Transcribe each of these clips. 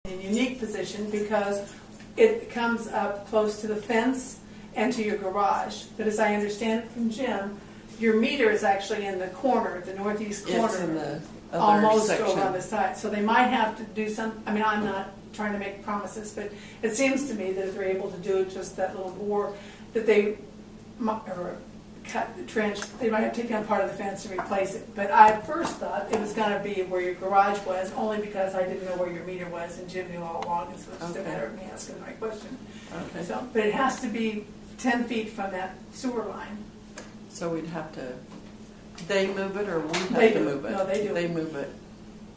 in a unique position because it comes up close to the fence and to your garage. But as I understand it from Jim, your meter is actually in the corner, the northeast corner. It's in the other almost section. over on the side. So they might have to do some, I mean, I'm not trying to make promises, but it seems to me that if they're able to do it, just that little bore, that they might, or cut the trench, they might have to take down part of the fence and replace it. But I first thought it was going to be where your garage was, only because I didn't know where your meter was, and Jim knew all along, and so it's just a matter of me asking the right question. Okay. So, but it has to be 10 feet from that sewer line. So we'd have to, they move it or we have They to do. move it? No, they do. They move it.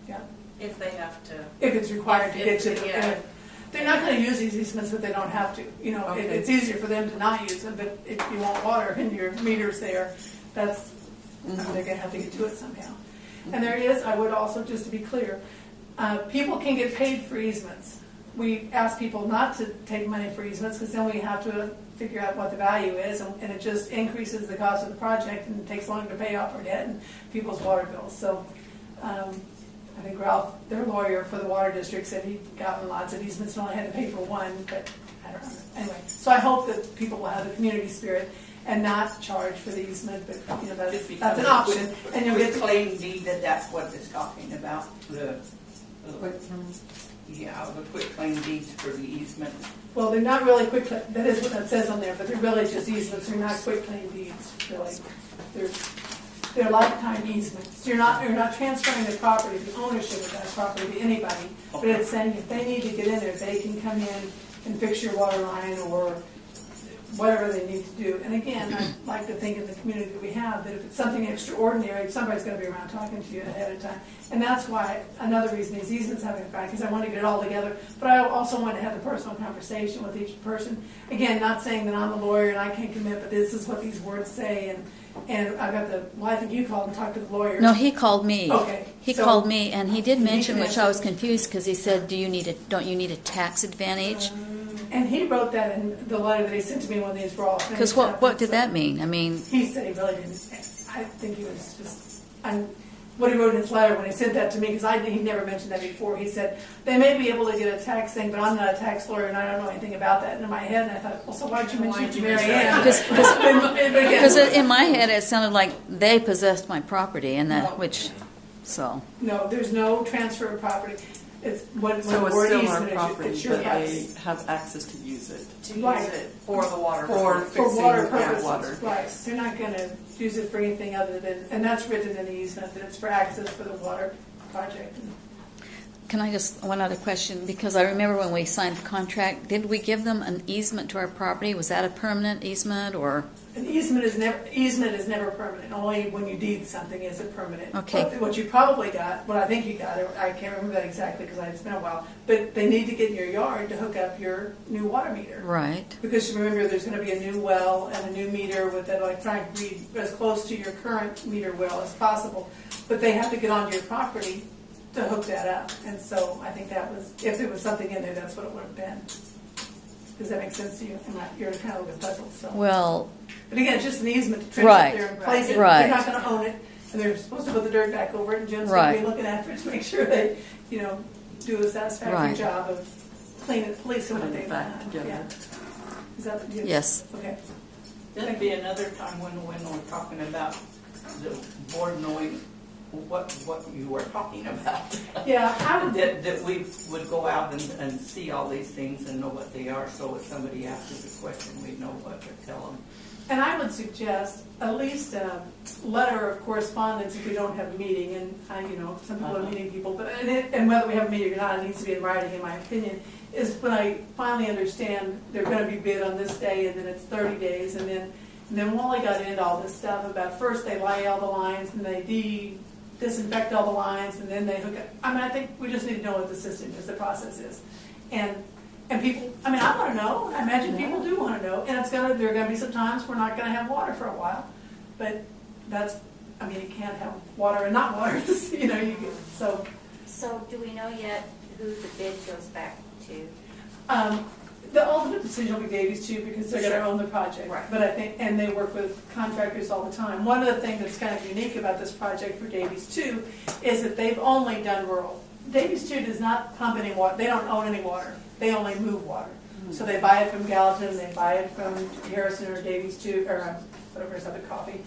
Yeah. If they have to. If it's required to get to the, yeah. they're not going to use these easements if they don't have to. You know, Okay. it's easier for them to not use them, but if you want water and your meter's there, that's, they're going to have to get to it somehow. And there is, I would also, just to be clear, people can get paid for easements. We ask people not to take money for easements because then we have to figure out what the value is, and it just increases the cost of the project and it takes longer to pay off our debt and people's water bills. So I think Ralph, their lawyer for the water district, said he'd gotten lots of easements and only had to pay for one, but I don't know. Anyway, so I hope that people will have the community spirit and not charge for the easement, but you know, that's an option. And you'll get to claim deed that's what it's talking about. Yeah. The quit claim deeds for the easement. well, they're not really quick, that is what that says on there, but they're really just easements, they're not quick claim deeds, really. They're lifetime easements. You're not transferring the property, the ownership of that property to anybody, but it's saying if they need to get in there, they can come in and fix your water line or whatever they need to do. And again, I like to think in the community that we have that if it's something extraordinary, somebody's going to be around talking to you ahead of time. And that's why another reason these easements having a fact, because I want to get it all together, but I also want to have the personal conversation with each person. Again, not saying that I'm a lawyer and I can't commit, but this is what these words say. And I got the, well, I think you called and talked to the lawyer. No, he called me. Okay. He So- called me, and he did mention, can which I was confused, because he said, "Don't you need a tax advantage?" And he wrote that in the letter that he sent to me when these were all finished. Because what did that mean? I mean, He said he really didn't. I think he was just. What he wrote in his letter when he sent that to me, because he never mentioned that before. He said they may be able to get a tax thing, but I'm not a tax lawyer and I don't know anything about that. And in my head, and I thought, well, so why'd you mention it to Mary Ann? because in my head it sounded like they possessed my property, and that No. so. No, there's no transfer of property. It's when So the it's word still our easement is, property, it's your but house. they have access to use it. To use Right. it for the water. For purpose. For fixing water their purposes, water. right. They're not going to use it for anything other than, and that's written in the easement, that it's for access for the water project. Can I just, one other question, because I remember when we signed the contract, did we give them an easement to our property? Was that a permanent easement, or? An easement is never permanent. Only when you deed something is it permanent. Okay. What you probably got, what I think you got, I can't remember that exactly because it's been a while, but they need to get in your yard to hook up your new water meter. Right. Because remember, there's going to be a new well and a new meter with that electronic read as close to your current meter well as possible. But they have to get onto your property to hook that up. And so I think that was, if there was something in there, that's what it would have been. Does that make sense to you? You're kind of a little bit puzzled. So. Well, But again, it's just an easement to trench Right. up there and place it. Right. They're not going to own it, and they're supposed to put the dirt back over it, and Jim's Right. going to be looking after it to make sure they, do a satisfactory Right. job of cleaning, policing what Putting they've it back done. together. Yeah. Is that what you? yes. Okay. There'll be another time when we're talking about the board knowing what you were talking about. Yeah, I would. That we would go out and see all these things and know what they are, so if somebody asks us a question, we know what to tell them. And I would suggest at least a letter of correspondence if we don't have a meeting. And some people are meeting people, but and whether we have a meeting or not, it needs to be in writing, in my opinion. Is when I finally understand they're going to be bid on this day, and then it's 30 days, and then Wally got into all this stuff about first they lay all the lines and they disinfect all the lines, and then they hook up. I think we just need to know what the system is, the process is, and people. I want to know. I imagine people do want to know, and there are going to be some times we're not going to have water for a while, but that's. You can't have water and not water. So. So do we know yet who the bid goes back to? The ultimate decision will be Davies too, because they're going to own the project. Right. But I think, and they work with contractors all the time. One of the things that's kind of unique about this project for Davies too is that they've only done rural. Davies Two does not pump any water, they don't own any water, they only move water. So they buy it from Gallatin, they buy it from Harrison or Davies Two, or whatever is other coffee,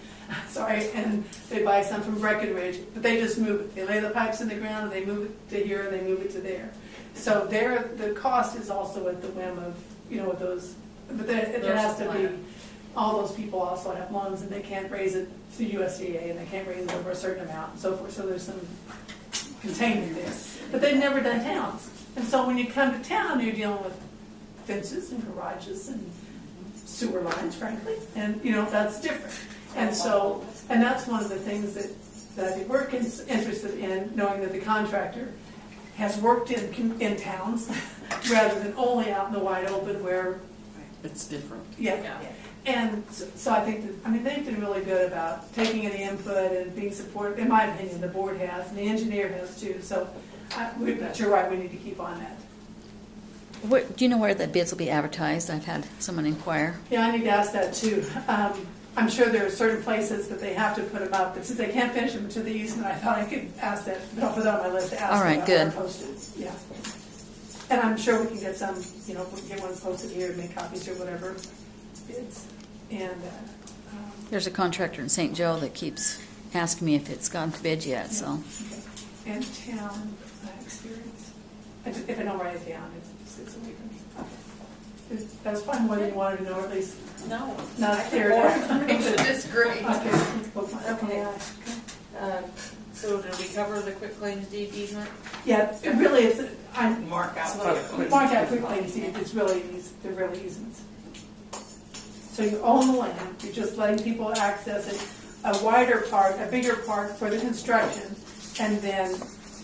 sorry, and they buy some from Breckenridge, but they just move it. They lay the pipes in the ground, and they move it to here, and they move it to there. So the cost is also at the whim of, with those, but it has to be, all those people also have loans, and they can't raise it to USDA, and they can't raise it over a certain amount, and so forth, so there's some containment there. But they've never done towns. And so when you come to town, you're dealing with fences and garages and sewer lines, frankly, and that's different. And so, and that's one of the things that I think we're interested in, knowing that the contractor has worked in towns rather than only out in the wide open where It's different. yeah. And so I think that, they've been really good about taking any input and being supportive. In my opinion, the board has, and the engineer has too. So but you're right, we need to keep on that. Do you know where the bids will be advertised? I've had someone inquire. Yeah, I need to ask that too. I'm sure there are certain places that they have to put them up, but since they can't finish them to the easement, I thought I could ask that, but I'll put that on my list to ask. All right, about good. Posted, yeah. And I'm sure we can get some, we can get one posted here and make copies or whatever bids. And There's a contractor in St. Joe that keeps asking me if it's gone to bid yet, so. okay. And town experience. If I don't write it down, it just gets away from me. Okay. That's probably more than you wanted to know, or at least No. not clear. It's great. Okay. So did we cover the quick claims deed easement? Yeah, it really is. Mark out. Mark out quickly and see if it's really, they're really easements. So you own the land, you're just letting people access it, a wider part, a bigger part for the construction, and then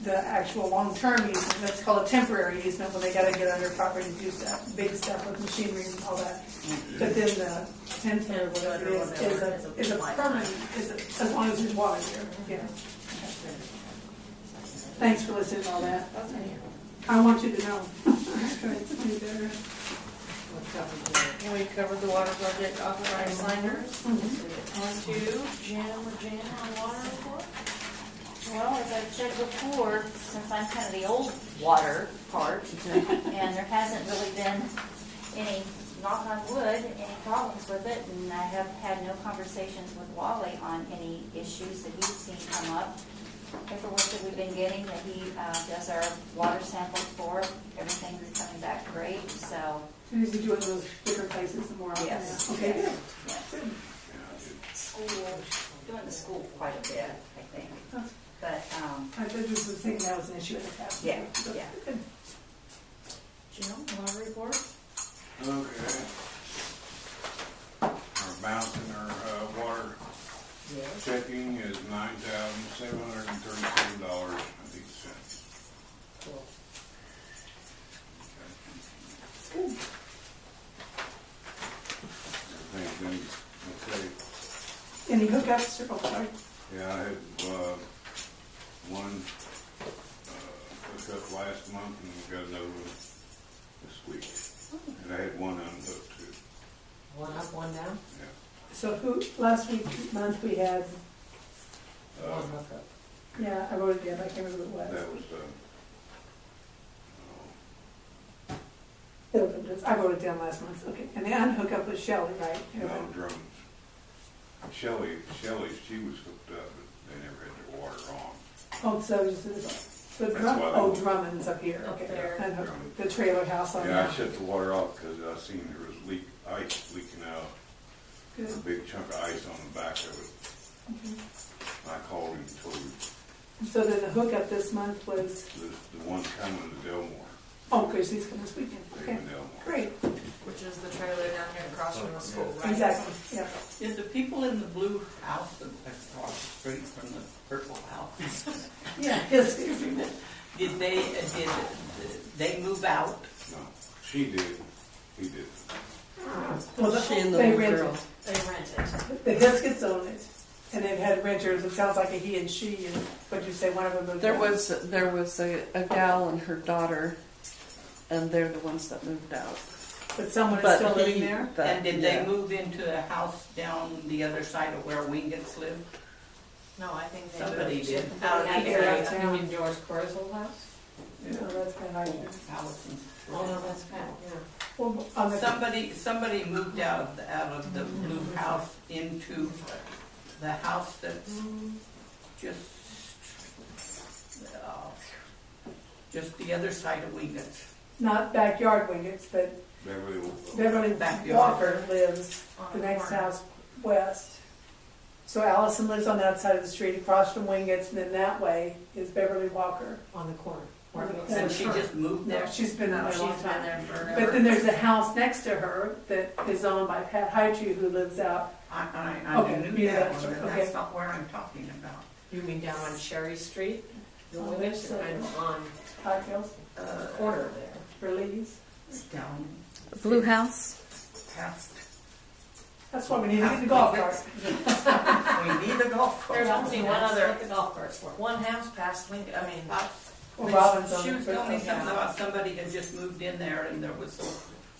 the actual long-term easement, that's called a temporary easement, when they gotta get under property to do stuff, big stuff with machinery and all that. But then the 10 or whatever it is a permanent, as long as there's water there, yeah. Thanks for listening to all that. I want you to know. I'm trying to do better. And we covered the water project authorized signers. On to Jan on water report. Well, as I've said before, since I'm kind of the old water part, and there hasn't really been any, knock on wood, any problems with it, and I have had no conversations with Wally on any issues that he's seen come up. Paperwork that we've been getting that he does our water samples for, everything is coming back great, so. Is he doing those different places and more often? Yes. Okay, good. Yeah. School, doing the school quite a bit, I think, but, I just was thinking that was an issue in the past. Yeah, So, yeah. good. Jim, water report. Okay. Our balance in our water checking is $9,737.08. Cool. Everything's been okay. Any hookups? Oh, sorry. Yeah, I had one hookup last month, and we got another one this week. And I had one unhooked too. One up, one down? Yeah. So last month we had, One hookup. yeah, I wrote it down, I can't remember what it was. That was I wrote it down last month, okay. And the unhookup was Shelley, right? no drums. Shelley, she was hooked up, but they never had their water on. Oh, so just, so That's Drum, why they- oh, Drummond's up here, Up okay. there. Unhooked, the trailer house on Yeah, I that. shut the water off because I seen there was ice leaking out, a Good. big chunk of ice on the back of it. Okay. I called him and told him So then the hookup this month was, the one coming to Delmore. oh, because he's coming this weekend, They're okay. in Delmore. Great, Which is the trailer down here across from the school, right? exactly, yeah. Did the people in the blue house across the street from the purple house, Yeah, yes. did they move out? No, she did, he did. Well, She and the they little rent girl. it. They rent it. The Hiskets own it, and they've had renters, it sounds like a he and she, and what'd you say, one of them moved There out? was a gal and her daughter, and they're the ones that moved out. But someone is But still living he- there? but, And did yeah. they move into a house down the other side of where Wingett's lived? No, I think they Somebody moved did. out of Out the of area. town. You mean George Corey's old house? No, that's kind of high. Allison's. Oh, no, that's Pat, yeah. Well, on the, Somebody moved out of the blue house into the house that's just the other side of Wingett's. not backyard Wingett's, but Beverly Backyard. Walker lives the next house west. So Allison lives on that side of the street across from Wingett's, and then that way is Beverly Walker. On the corner. On the corner. And she just moved No, there. she's been there a She's long been time. there forever. But then there's a house next to her that is owned by Pat Hytry, who lives out. I Okay, knew yeah, that that's one, right, but okay. that's not where I'm talking about. You mean down on Cherry Street? The On one which that's side? kind of on Highfields, corner there. for Lee's. Down Blue house? past, That's why we need to get the golf cart. we need a golf There's cart. only one other, the golf carts for. One house past Lincoln, I mean, Well, Robin's on She it, was but- telling me something about somebody had just moved in there and there was some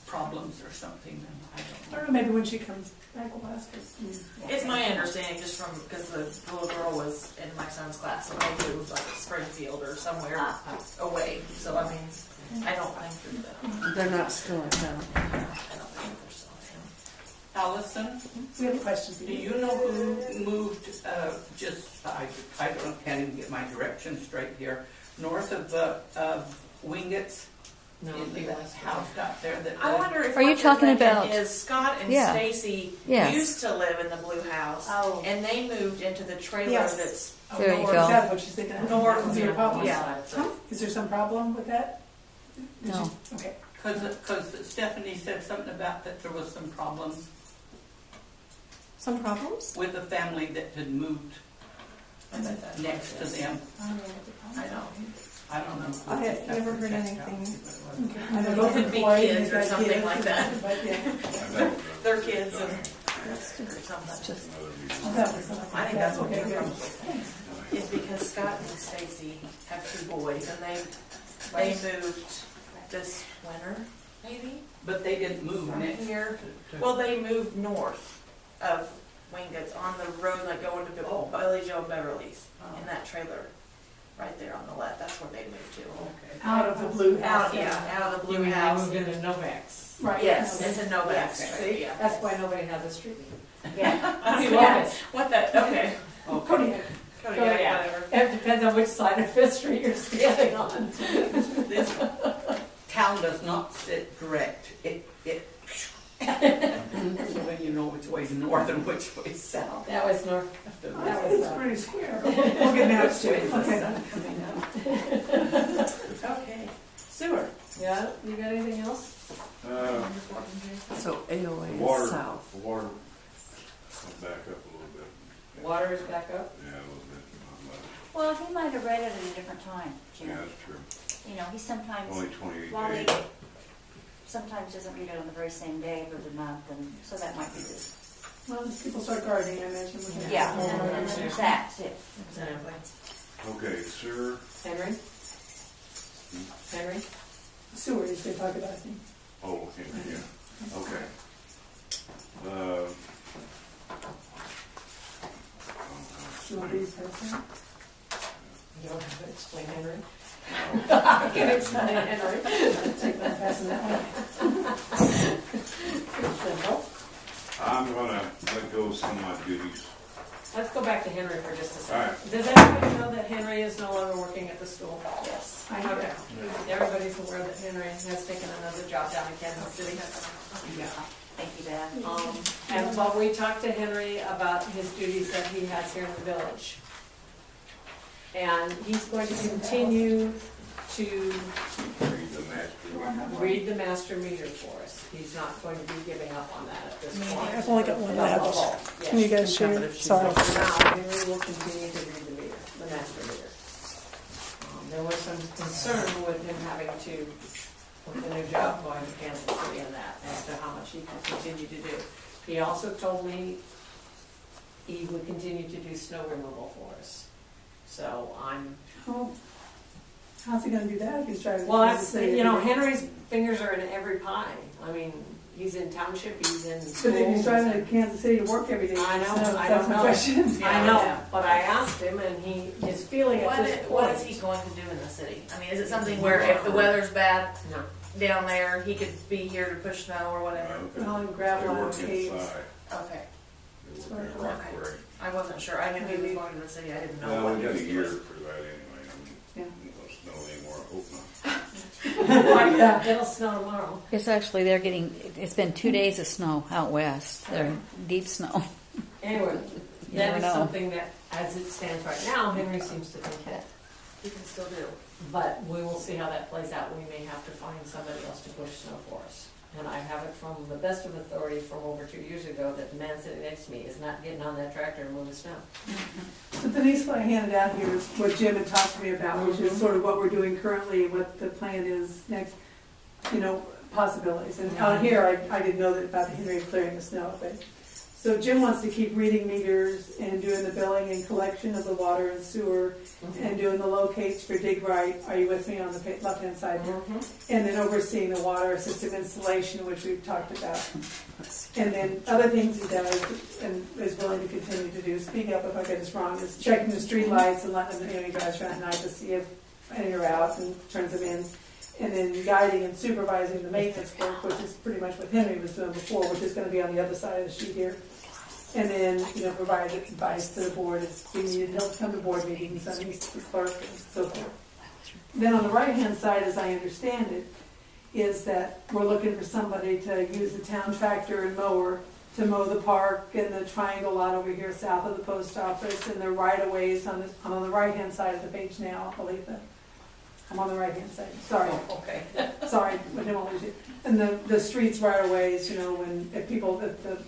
problems or something, and I I don't don't know. know, maybe when she comes back, we'll ask her. It's my understanding, just from, because the little girl was in my son's class, so maybe it was like Springfield or somewhere away. So, I mean, I don't think that, They're not still in town. I don't think they're still in town. Allison, We have a question for do you. you know who moved, can't even get my directions straight here, north of Wingett's? no, In they the was. house out there that. I wonder if Are you what you're talking thinking about- is Scott and Yeah. Stacy Yes. used to live in the blue house, Oh. and they moved into the trailer Yes. that's There you Is go. that what she's thinking? of? north. Is there a problem? Yeah. Is there some problem with that? Did No. you- Okay. Because Stephanie said something about that there was some problems Some problems? with the family that had moved next to them. I don't know. I had never heard anything. I know It both could be employed and kids or they've got something kids, like that. But yeah, Their kids and or something. that was something. I think that's what Okay, you're good. from. Is because Scott and Stacy have two boys, and they moved this winter, maybe? But they didn't move From next. here. Well, they moved north of Wingett's on the road like going to Billy Joe and Beverly's in that trailer right there on the left. That's where they moved to. Okay. Out of the blue house. Out, yeah, out of the You blue mean they house. moved into Novak's? Right. Yes, okay. into Novak's. See, Yeah. that's why nobody has a street name. Yeah. That's Yeah. why. What that? Okay. Kodiak. Yeah, whatever. It depends on which side of Fifth Street you're standing on. This town does not sit direct. So then you know which way's north and which way's south. That was north. That was, It's pretty square. We'll get maps too. Which way is the Okay. sun coming up? okay. Sewer. Yeah, you got anything else? So The AOA water, is south. the water went back up a little bit. Water is back up? Yeah, a little bit, not much. Well, he might have read it at a different time, Yeah, Jim. that's true. You know, he sometimes, Only 28 while he days. sometimes doesn't read it on the very same day of the month, and so that might be good. Well, as people start gardening, I imagine. we can- Yeah, and there's that too. Exactly. Okay, sewer, Henry? Henry? Sewer, you should talk about, I think. oh, okay, yeah, okay. You want these first? You don't have to explain Henry. I can explain Henry. Take that, passing that one. It's simple. I'm gonna let go of some of my duties. Let's go back to Henry for just a All second. Does everybody know that Henry is no longer working at the school? Yes. I know. Okay. Everybody's aware that Henry has taken another job down in Kansas City. Yeah. Thank you, Dad. And while we talked to Henry about his duties that he has here in the village. And he's going to continue to Read the master. read the master meter for us. He's not going to be giving up on that at this point. I've only got one left. Yes. Can you guys share? Sorry. So for now, Henry will continue to read the meter, the master meter. There was some concern with him having to, with the new job going to Kansas City and that, as to how much he can continue to do. He also told me he would continue to do snow removal for us. So I'm, Oh, how's he gonna do that? He's driving. to well, Kansas that's, City you know, every day. Henry's fingers are in every pie. I mean, he's in township, he's in But school. if he's driving to Kansas City to work every day, I know, so I that's don't my know. question. I know, but I asked him and his feeling at this point. What is he going to do in the city? I mean, is it something where if the weather's bad No. down there, he could be here to push snow or whatever? Well, and They gravel on work caves. inside, Okay, they work in rock quarry. I wasn't sure. I knew he was going to the city. I didn't know Well, what we he got was a year doing. for that anyway, Yeah. no snow anymore, I hope not. Yeah, it'll snow tomorrow. It's actually, it's been 2 days of snow out west. They're deep snow. Anyway, You that never is know. something that, as it stands right now, Henry seems to think that. He can still do. But we will see how that plays out. We may have to find somebody else to push snow for us. And I have it from the best of authority from over 2 years ago that the man sitting next to me is not getting on that tractor and moving snow. So Denise, what I handed out here is what Jim had talked to me about, which is sort of what we're doing currently, what the plan is next, possibilities. And out here, I didn't know that about the Henry clearing the snow, but, so Jim wants to keep reading meters and doing the billing and collection of the water and sewer and doing the locates for dig right. Are you with me on the left-hand side here? And then overseeing the water system installation, which we've talked about. And then other things he does and is willing to continue to do, speak up if I get this wrong, is checking the street lights and letting them, he drives around at night to see if any are out and turns them in. And then guiding and supervising the maintenance work, which is pretty much what Henry was doing before, which is gonna be on the other side of the sheet here. And then, provide advice to the board as we needed. He'll come to board meetings, and he's the clerk and so forth. Then on the right-hand side, as I understand it, is that we're looking for somebody to use the town tractor and mower to mow the park and the triangle lot over here south of the post office and the right-of-ways I'm on the right-hand side of the page now, I believe that. I'm on the right-hand side, sorry. Okay. Sorry, I didn't want to lose you. And the streets right-of-ways, if the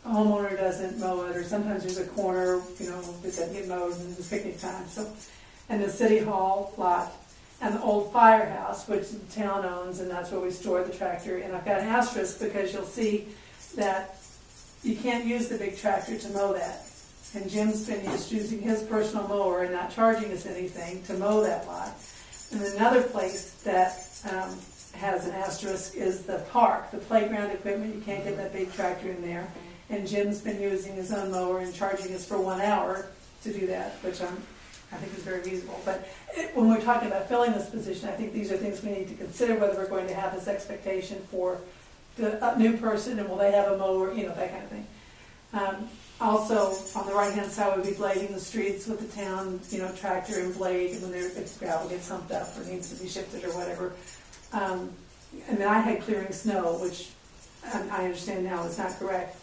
homeowner doesn't mow it, or sometimes there's a corner, that doesn't get mowed and it's picnic time, so. And the city hall lot, and the old firehouse, which the town owns, and that's where we store the tractor. And I've got an asterisk because you'll see that you can't use the big tractor to mow that. And Jim's been using his personal mower and not charging us anything to mow that lot. And another place that has an asterisk is the park, the playground equipment. You can't get that big tractor in there. And Jim's been using his own mower and charging us for 1 hour to do that, which I think is very reasonable. But when we're talking about filling this position, I think these are things we need to consider, whether we're going to have this expectation for the new person, and will they have a mower, that kind of thing. Also, on the right-hand side, we'll be blading the streets with the town, tractor and blade, and when if gravel gets humped up or needs to be shifted or whatever. And then I had clearing snow, which I understand now is not correct.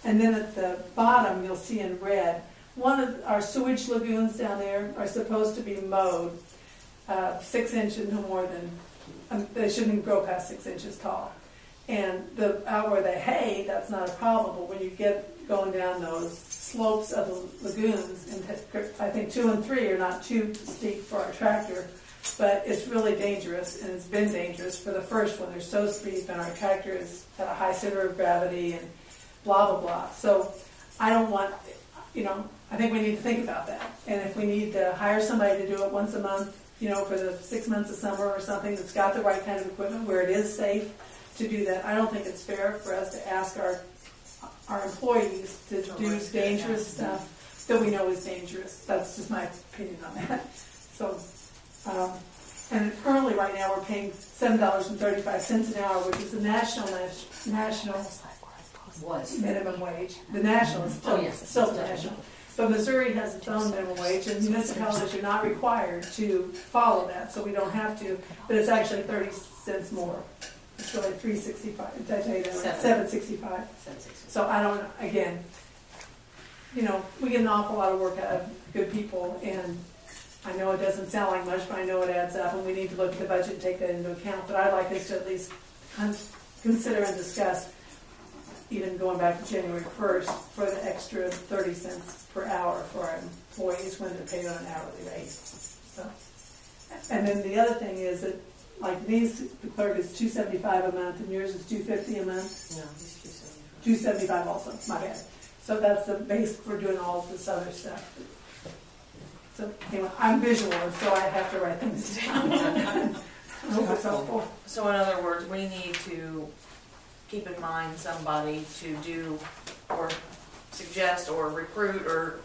And then at the bottom, you'll see in red, one of our sewage lagoons down there are supposed to be mowed 6 inches, no more than, they shouldn't grow past 6 inches tall. And out where they hay, that's not a problem, but when you get going down those slopes of the lagoons, and I think 2 and 3 are not too steep for our tractor, but it's really dangerous, and it's been dangerous for the first one. They're so steep, and our tractor is at a high center of gravity, and blah, blah, blah. So I don't want, I think we need to think about that. And if we need to hire somebody to do it once a month, for the 6 months of summer or something that's got the right kind of equipment where it is safe to do that, I don't think it's fair for us to ask our employees to do dangerous stuff that we know is dangerous. That's just my opinion on that. So, and currently right now we're paying $7.35 an hour, which is the national minimum wage. The national is still national. But Missouri has its own minimum wage, and municipalities are not required to follow that, so we don't have to. But it's actually 30 cents more. It's really $3.65. Did I tell you that? $7.65. So I don't. Again, we get an awful lot of work out of good people, and I know it doesn't sound like much, but I know it adds up, and we need to look at the budget and take that into account. But I'd like us to at least consider and discuss, even going back to January 1st, for the extra 30 cents per hour for our employees when they're paid on an hourly rate. So, and then the other thing is that, like these, the clerk is $275 a month, and yours is $250 a month. No, he's $275. $275 also. My bad. So that's the base for doing all of this other stuff. So anyway, I'm visual, and so I have to write things down. I hope it's helpful. So in other words, we need to keep in mind somebody to do, or suggest, or recruit, or,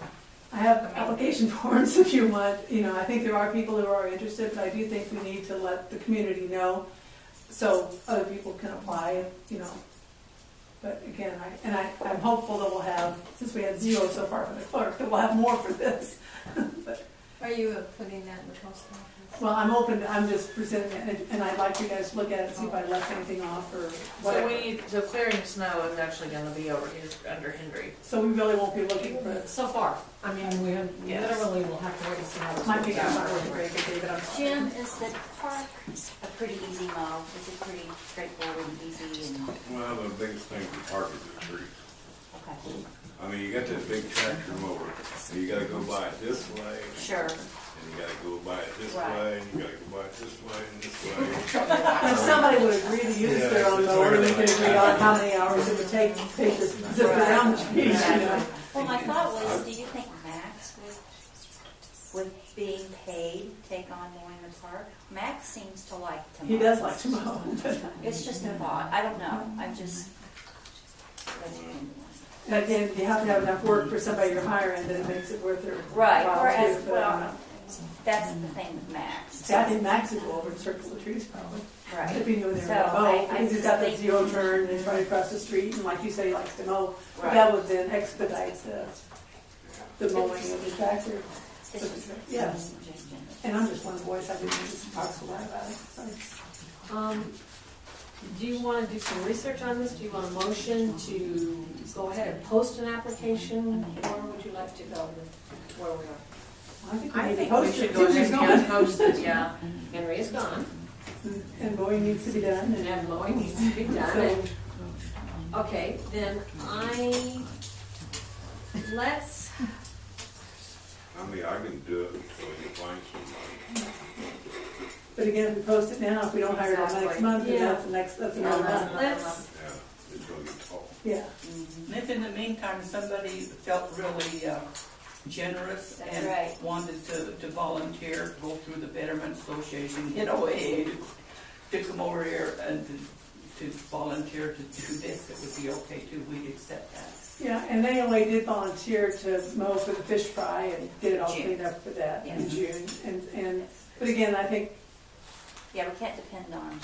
I have application forms if you want, I think there are people who are interested, but I do think we need to let the community know so other people can apply, But again, I'm hopeful that we'll have, since we had 0 so far for the clerk, that we'll have more for this. But, Are you putting that in the post office? well, I'm just presenting it, and I'd like you guys to look at it and see if I left anything off or so whatever. so clearing snow is actually gonna be over here under Hendry. So we really won't be looking for it. So far, I mean, we Yes. literally will have to wait and see how this Might be works I'm out. not working very good, David, I'm sorry. Jim, is the park a pretty easy mow? Is it pretty straightforward and easy and, Well, the biggest thing for the park is the trees. okay, I mean, you got that big tractor mower, and you gotta go by it this way, sure. and you gotta go by it this Right. way, and you gotta go by it this way and this way. If somebody would agree to use their own mower, we could agree on how many hours it would take to zip around the trees, Well, my thought was, do you think Max would being paid, take on mowing the park? Max seems to like to mow. He does like to mow. It's just a thought, I don't know, I'm just. And again, you have to have enough work for somebody you're hiring that it makes it worth their Right, while whereas, too, but I don't well, know. that's the thing with Max. See, I think Max would go over and circle the trees probably. Right. If he knew they So, were gonna mow, I because he's just got that think- 0 turn, and he's right across the street, and like you say, he likes to mow. Right. That would then expedite the mowing of the tractor. It's just- Yeah, and I'm just one voice, I didn't just talk so loud about it, sorry. Do you want to do some research on this? Do you want a motion to go ahead and post an application, or would you like to go with where we are? I think I we need to think we post should it, go Susie's ahead and gone. post it, yeah. Henry is gone, And mowing needs to be done, and and mowing needs to be done. and- Okay, then let's, I mean, I can do it until you find somebody. but again, if we post it now, if we don't hire it next Exactly. month, then Yeah. that's Yeah, another that's month. another Let's- month. Yeah, it's gonna get tall. Yeah, And if in the meantime, somebody felt really generous That's and right. wanted to volunteer, go through the Betterment Association, to come over here and to volunteer to do this, it would be okay too, we'd accept that. yeah, and they only did volunteer to mow for the fish fry and get it all June. cleaned up for that in Yeah. June, and, but again, I think, Yeah, we can't depend on,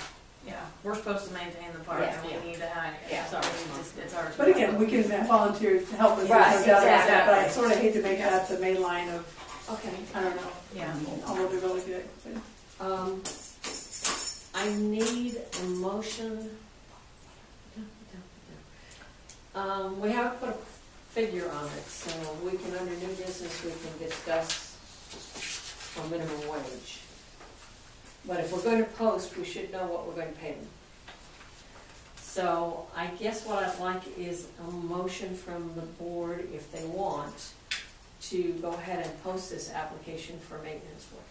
Yeah, we're supposed to maintain the park, Yeah. and we need to hire, Yeah. it's ours. but again, we can volunteer to help us. Right, with that, exactly. But I sort of hate to make that the main line of, okay, I don't know, Yeah. although they're really good. But I need a motion. We haven't put a figure on it, so we can, under new business, we can discuss a minimum wage. But if we're going to post, we should know what we're going to pay them. So I guess what I'd like is a motion from the board, if they want, to go ahead and post this application for maintenance worker.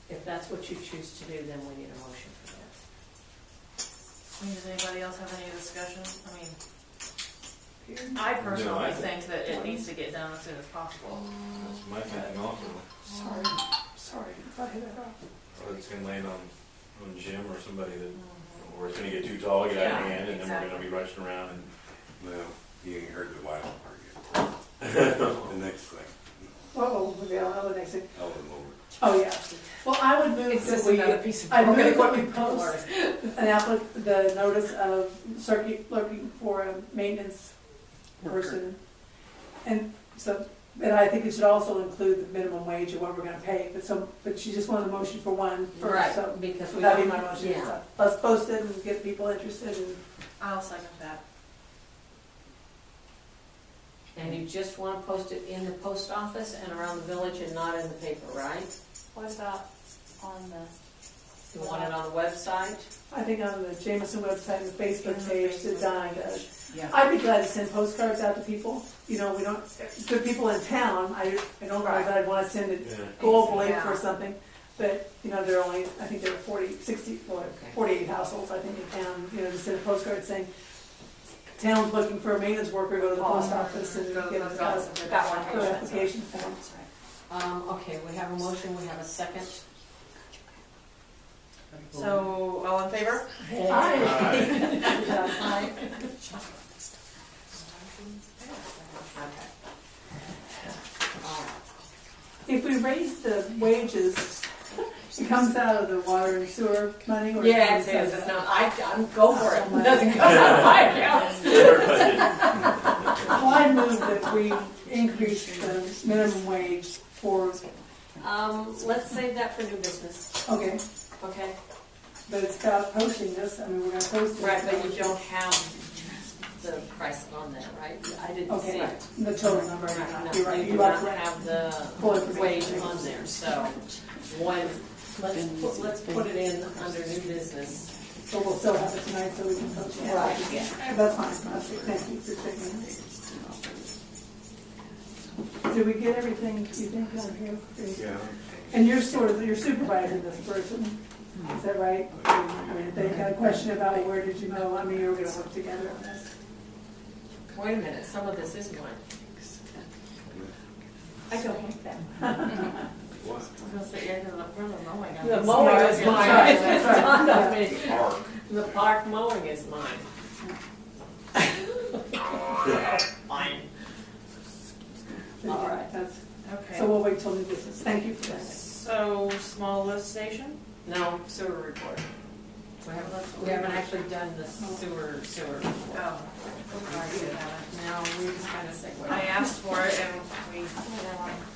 If that's what you choose to do, then we need a motion for that. Does anybody else have any discussion? I mean, I personally think that it needs to get done as soon as possible. That's my thinking also. Sorry, if I hit it off. Or it's gonna land on Jim or somebody that, or it's gonna get too tall, get out of Yeah, hand, and then we're gonna exactly. be rushing around and. Well, you ain't heard the last part yet. The next thing, Uh-oh, maybe I'll know the next thing. Ellen over. Oh, yeah. Well, I would move It's that just we, another piece of I move broken that we equipment. post the notice of circuit looking for a maintenance person. And so, and I think it should also include the minimum wage of what we're gonna pay, but she just wanted a motion for one first, Right, so because we that'd be don't- my motion. yeah. So let's post it and get people interested and I'll second that. And you just want to post it in the post office and around the village and not in the paper, right? what about on the, You want it on the website? I think on the Jameson website and the Facebook And the page, Facebook Design page. does. Yeah. I'd be glad to send postcards out to people, we don't, to people in town, I don't know that I'd wanna send it Yeah. globally Yeah. for something, but, there are only, I think there are 48 households, I think, in town, to send a postcard saying, town's looking for a maintenance worker, go to the post office and Go to the get post a office and got one. application form. that's right. Okay, we have a motion, we have a second. So, all in favor? Aye. Aye. if we raise the wages, it comes out of the water and sewer money? Or Yeah, comes it is, out it's of- not, I'm, go for it, Oh, my it doesn't come out of my account. Well, I move that we increase the minimum wage for, Let's save that for new business, okay, okay? but it's about posting this, I mean, we're gonna post it. Right, but you don't have the price on there, right? I didn't Okay, see. right, the total number, Right, you're no, right, you do you're not right. have the Full information. wage on there, so when, let's put it in under new business. So we'll still have it tonight, so we can post it. Right. Yeah, that's fine, that's it. Thank you for taking it. Did we get everything you think on here? Yeah. And you're sort of, you're supervising this person, is that right? I mean, if they got a question about, well, where did you mow, I mean, you were gonna work together on this. Wait a minute, some of this is mine. I don't like that. What? I was gonna say, yeah, 'cause the mowing. The mowing is That's mine. right, It's that's right. not of me. Park. The park mowing is mine. Fine. All right. That's- Okay. So we'll wait till new business, thank you for that. So, small lift station? No, sewer report. We haven't actually done the sewer report. Oh. No, we just kind of segued. I asked for it and we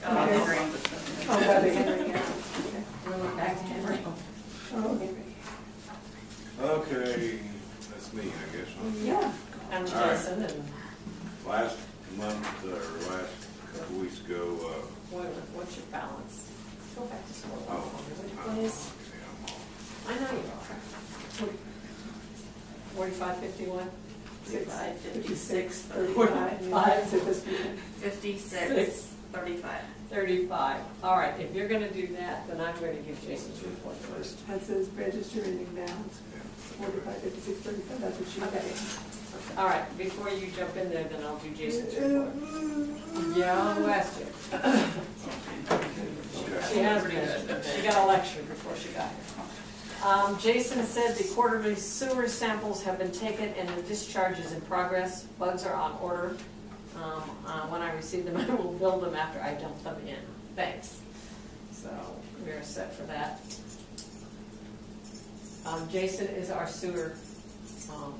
got all Okay. agreed. Oh, got it, Henry, yeah. We went back to Henry. Oh, Henry. Okay, that's me, I guess. Huh? Yeah. And All right. Jason and, Last month, or last couple weeks ago, wait a minute, what's your balance? Go back to school. oh, Would you please? I know you are. 4551? 56, 35, so this weekend. 56, 35. 35. All right, if you're gonna do that, then I'm gonna give Jason's report first. That says register ending balance, 45, 56, 35, that's what she got. All right, before you jump in there, then I'll do Jason's report. Yeah, who asked you? She has been. She got a lecture before she got here. Jason said the quarterly sewer samples have been taken and the discharge is in progress. Bugs are on order. When I receive them, I will bill them after I dump them in. Thanks. So we're set for that. Jason is our sewer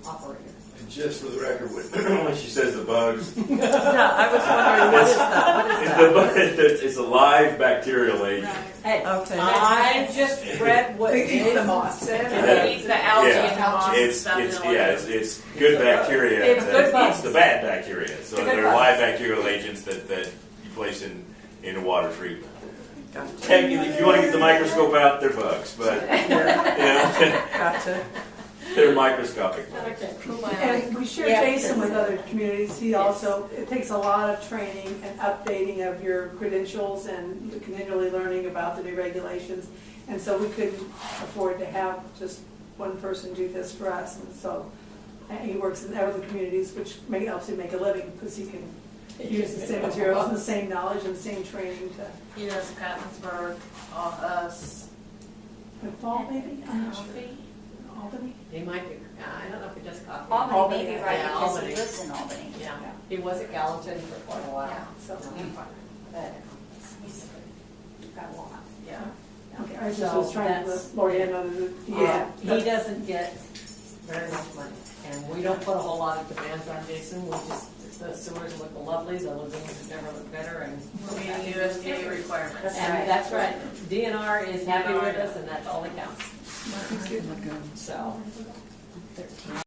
operator. And just for the record, when she says the bugs, Yeah, I was wondering, what is that? What is the that? bug, it's a live bacterial agent. Hey, Okay. I just read what They eat the Jason moss. said. It eats the algae Yeah. and the moss and It's stuff. it's good bacteria It's good that bugs. eats the bad bacteria. So Good they're bugs. live bacterial agents that you place in water treatment. Gotcha. Technically, if you want to get the microscope out, they're bugs, but Gotcha. they're microscopic bugs. Okay. And we share Yeah. Jason with other communities, he also, it takes a lot of training and updating of your credentials and continually learning about the new regulations. And so we couldn't afford to have just one person do this for us, and so he works in other communities, which helps him make a living, because he can use the same materials and the same knowledge and the same training to, He does Pattonsburg, in fall maybe? I'm not sure. Albany? He might be, I don't know if he does coffee. Albany may be right, Yeah, because Albany. he lives in Albany. Yeah, he was at Gallatin for quite a while. Yeah. So, But he's got a lot. yeah. okay, I just So was trying to that's- lure in on the, Yeah, he doesn't get very much money, and we don't put a whole lot of demands on Jason, we just, the sewers look lovely, the lagoons have never looked better, and. We're meeting USDA requirements. And that's right, DNR is happy with us, and that's all that counts, That's good. so.